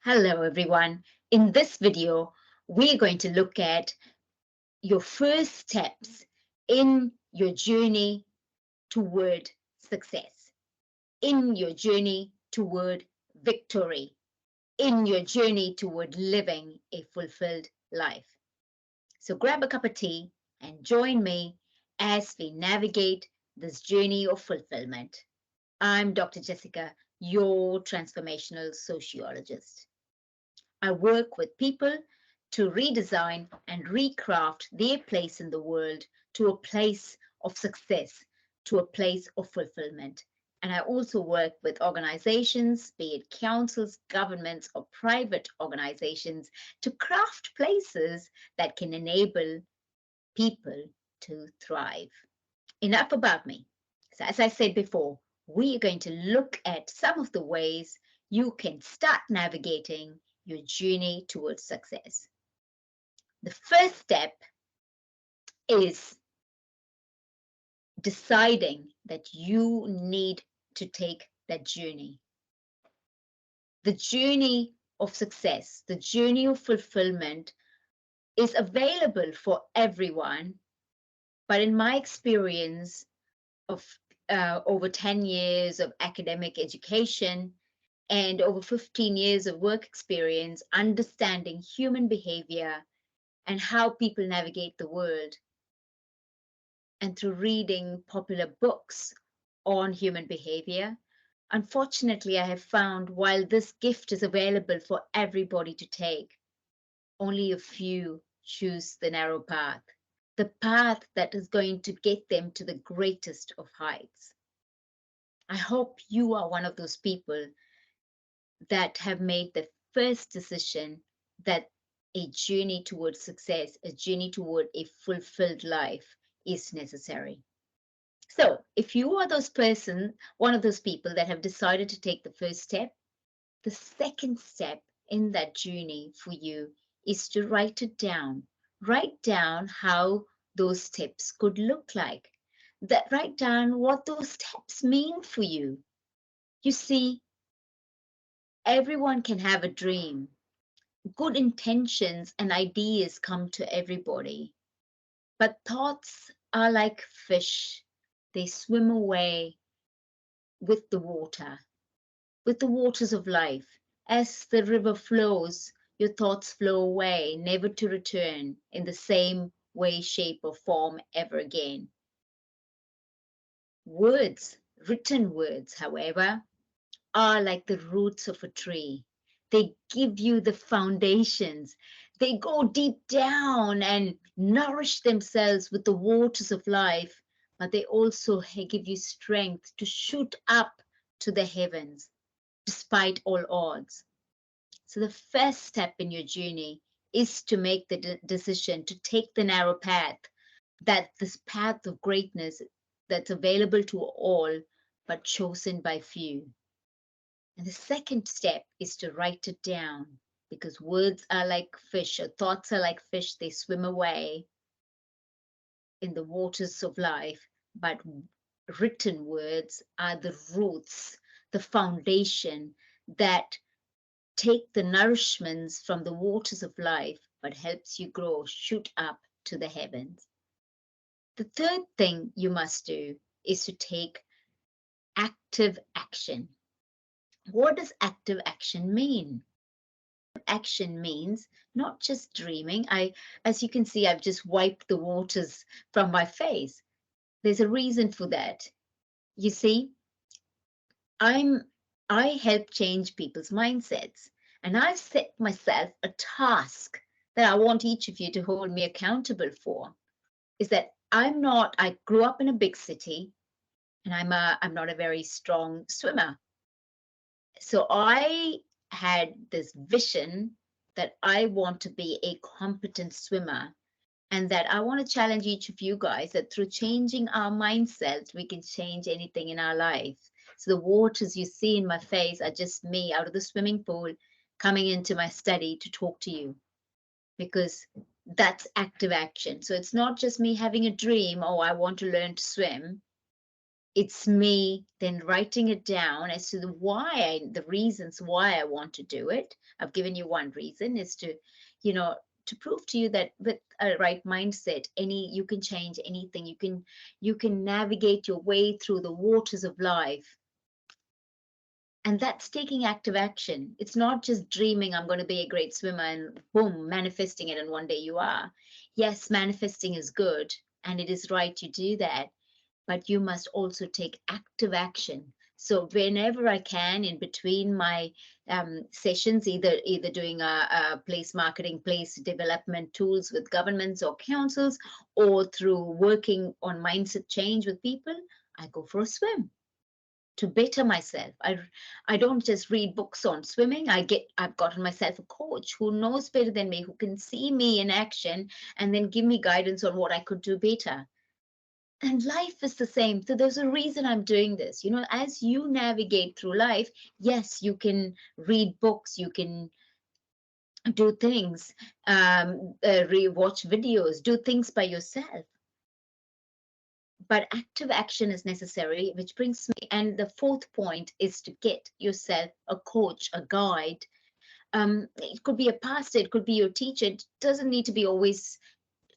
Hello everyone. In this video, we're going to look at your first steps in your journey toward success, in your journey toward victory, in your journey toward living a fulfilled life. So grab a cup of tea and join me as we navigate this journey of fulfillment. I'm Dr. Jessica, your transformational sociologist. I work with people to redesign and recraft their place in the world to a place of success, to a place of fulfillment. And I also work with organizations, be it councils, governments, or private organizations, to craft places that can enable people to thrive. Enough about me. So, as I said before, we are going to look at some of the ways you can start navigating your journey towards success. The first step is deciding that you need to take that journey. The journey of success, the journey of fulfillment is available for everyone. But in my experience of over 10 years of academic education and over 15 years of work experience, understanding human behavior and how people navigate the world, and through reading popular books on human behavior, unfortunately, I have found while this gift is available for everybody to take, only a few choose the narrow path, the path that is going to get them to the greatest of heights. I hope you are one of those people that have made the first decision that a journey towards success, a journey toward a fulfilled life is necessary. So if you are one of those people that have decided to take the first step, the second step in that journey for you is to write it down. Write down how those steps could look like. Write down what those steps mean for you. You see, everyone can have a dream. Good intentions and ideas come to everybody, but thoughts are like fish. They swim away with the waters of life. As the river flows, your thoughts flow away, never to return in the same way, shape, or form ever again. Words, written words, however, are like the roots of a tree. They give you the foundations. They go deep down and nourish themselves with the waters of life, but they also give you strength to shoot up to the heavens despite all odds. So the first step in your journey is to make the decision to take the narrow path, that this path of greatness that's available to all, but chosen by few. And the second step is to write it down, because words are like fish, or thoughts are like fish. They swim away in the waters of life, but written words are the roots, the foundation that take the nourishments from the waters of life, but helps you grow, shoot up to the heavens. The third thing you must do is to take active action. What does active action mean? Action means not just dreaming. As you can see, I've just wiped the waters from my face. There's a reason for that. You see, I help change people's mindsets, and I've set myself a task that I want each of you to hold me accountable for. Is that I grew up in a big city, and I'm not a very strong swimmer. So I had this vision that I want to be a competent swimmer, and that I want to challenge each of you guys that through changing our mindset, we can change anything in our life. So the waters you see in my face are just me out of the swimming pool coming into my study to talk to you, because that's active action. So it's not just me having a dream, oh, I want to learn to swim. It's me then writing it down as to the reasons why I want to do it. I've given you one reason is to, you know, to prove to you that with a right mindset, you can change anything. You can navigate your way through the waters of life. And that's taking active action. It's not just dreaming, I'm going to be a great swimmer and boom, manifesting it, and one day you are. Yes, manifesting is good, and it is right to do that, but you must also take active action. So whenever I can, in between my sessions, either doing a place marketing, place development tools with governments or councils, or through working on mindset change with people, I go for a swim to better myself. I don't just read books on swimming. I've gotten myself a coach who knows better than me, who can see me in action and then give me guidance on what I could do better. And life is the same. So there's a reason I'm doing this. As you navigate through life, yes, you can read books, you can do things, watch videos, do things by yourself. But active action is necessary, which brings me, and the fourth point is to get yourself a coach, a guide. It could be a pastor, it could be your teacher. It doesn't need to be always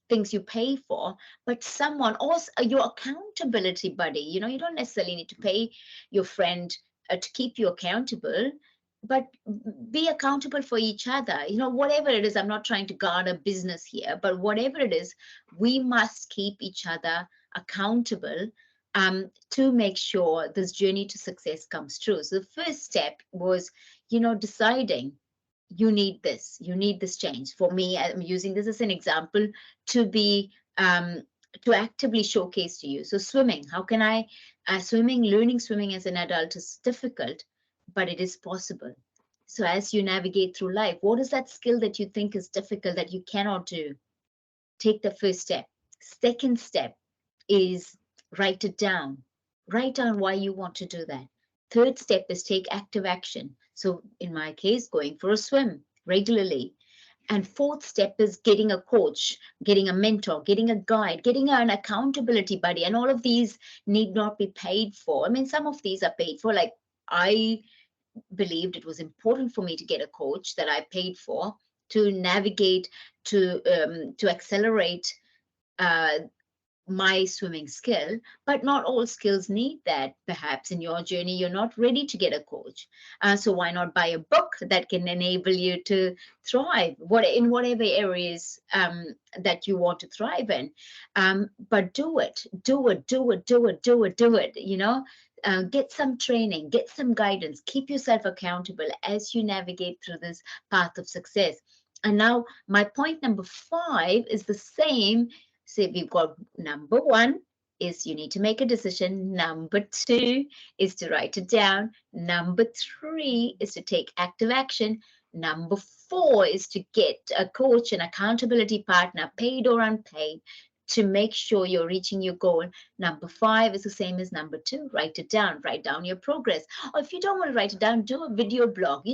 things you pay for, but someone, or your accountability buddy. You don't necessarily need to pay your friend to keep you accountable, but be accountable for each other. Whatever it is, I'm not trying to guard a business here, but whatever it is, we must keep each other accountable to make sure this journey to success comes true. So the first step was, deciding you need this change. For me, I'm using this as an example to be to actively showcase to you. So swimming, how can I learning swimming as an adult is difficult, but it is possible. So as you navigate through life, what is that skill that you think is difficult that you cannot do? Take the first step. Second step is write it down. Write down why you want to do that. Third step is take active action. So in my case, going for a swim regularly. And fourth step is getting a coach, getting a mentor, getting a guide, getting an accountability buddy. And all of these need not be paid for. I mean, some of these are paid for. Like, I believed it was important for me to get a coach that I paid for to navigate, to accelerate uh, my swimming skill. But not all skills need that. Perhaps in your journey you're not ready to get a coach, so why not buy a book that can enable you to thrive in whatever areas that you want to thrive in. But do it. Get some training, get some guidance, keep yourself accountable as you navigate through this path of success. And now my point number 5 is the same. So we've got number 1 is you need to make a decision. Number 2 is to write it down. Number 3 is to take active action. Number 4 is to get a coach, an accountability partner, paid or unpaid, to make sure you're reaching your goal. Number 5 is the same as number 2. Write it down. Write down your progress. Or if you don't want to write it down, do a video blog.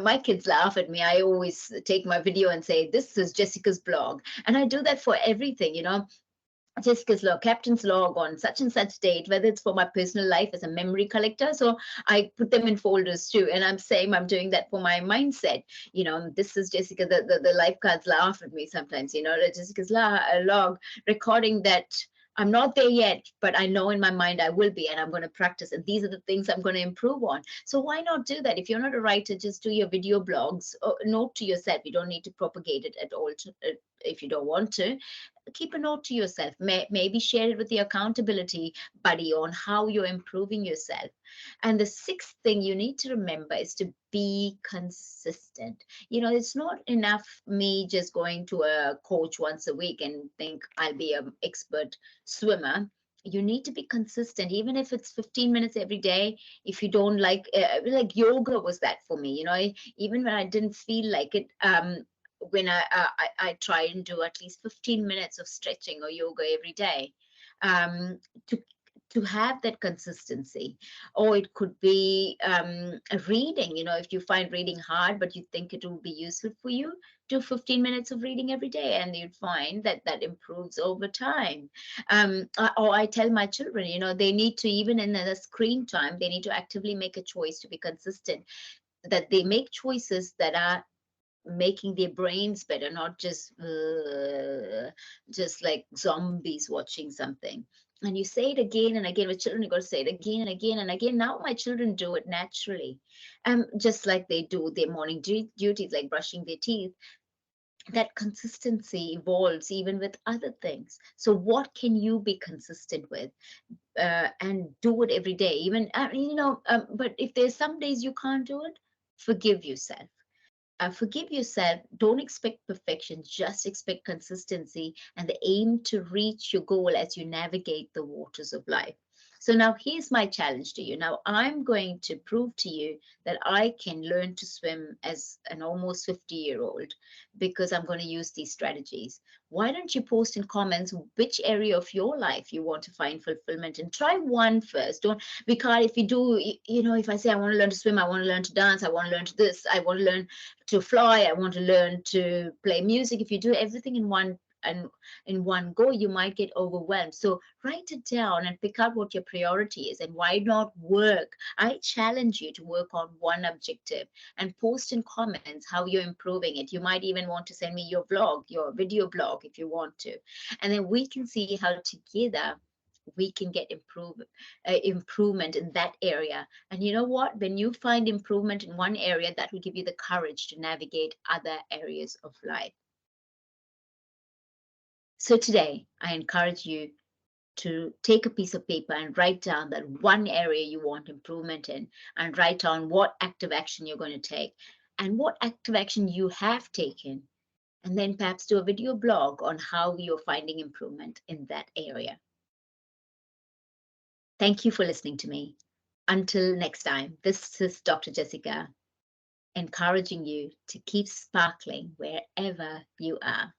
My kids laugh at me. I always take my video and say, this is Jessica's blog. And I do that for everything. Jessica's log, captain's log on such and such date, whether it's for my personal life as a memory collector. So I put them in folders too. And I'm doing that for my mindset. This is Jessica, the lifeguards laugh at me sometimes, Jessica's log recording that I'm not there yet, but I know in my mind I will be, and I'm going to practice. And these are the things I'm going to improve on. So why not do that? If you're not a writer, just do your video blogs. Or note to yourself. You don't need to propagate it at all if you don't want to. Keep a note to yourself. Maybe share it with your accountability buddy on how you're improving yourself. And the sixth thing you need to remember is to be consistent. It's not enough me just going to a coach once a week and think I'll be an expert swimmer. You need to be consistent, even if it's 15 minutes every day. If you don't like yoga was that for me, even when I didn't feel like it, when I try and do at least 15 minutes of stretching or yoga every day, to to have that consistency. Or it could be reading. If you find reading hard but you think it will be useful for you, do 15 minutes of reading every day, and you'd find that that improves over time. Or I tell my children, they need to, even in the screen time, they need to actively make a choice to be consistent, that they make choices that are making their brains better, not just like zombies watching something. And you say it again and again with children. You got to say it again and again and again. Now my children do it naturally, just like they do their morning duties, like brushing their teeth. That consistency evolves even with other things. So what can you be consistent with, and do it every day? Even but if there's some days you can't do it, forgive yourself. Forgive yourself. Don't expect perfection, just expect consistency and the aim to reach your goal as you navigate the waters of life. So now here's my challenge to you. Now I'm going to prove to you that I can learn to swim as an almost 50-year-old, because I'm going to use these strategies. Why don't you post in comments which area of your life you want to find fulfillment, and try one first. Don't, because if you do, if I say I want to learn to swim, I want to learn to dance, I want to learn to this, I want to learn to fly, I want to learn to play music. If you do everything in one go, you might get overwhelmed. So write it down and pick out what your priority is, and why not work. I challenge you to work on one objective and post in comments how you're improving it. You might even want to send me your vlog, your video blog, if you want to, and then we can see how together we can get improvement in that area. And you know what? When you find improvement in one area, that will give you the courage to navigate other areas of life. So today, I encourage you to take a piece of paper and write down that one area you want improvement in, and write down what active action you're going to take and what active action you have taken. And then perhaps do a video blog on how you're finding improvement in that area. Thank you for listening to me. Until next time, this is Dr. Jessica, encouraging you to keep sparkling wherever you are.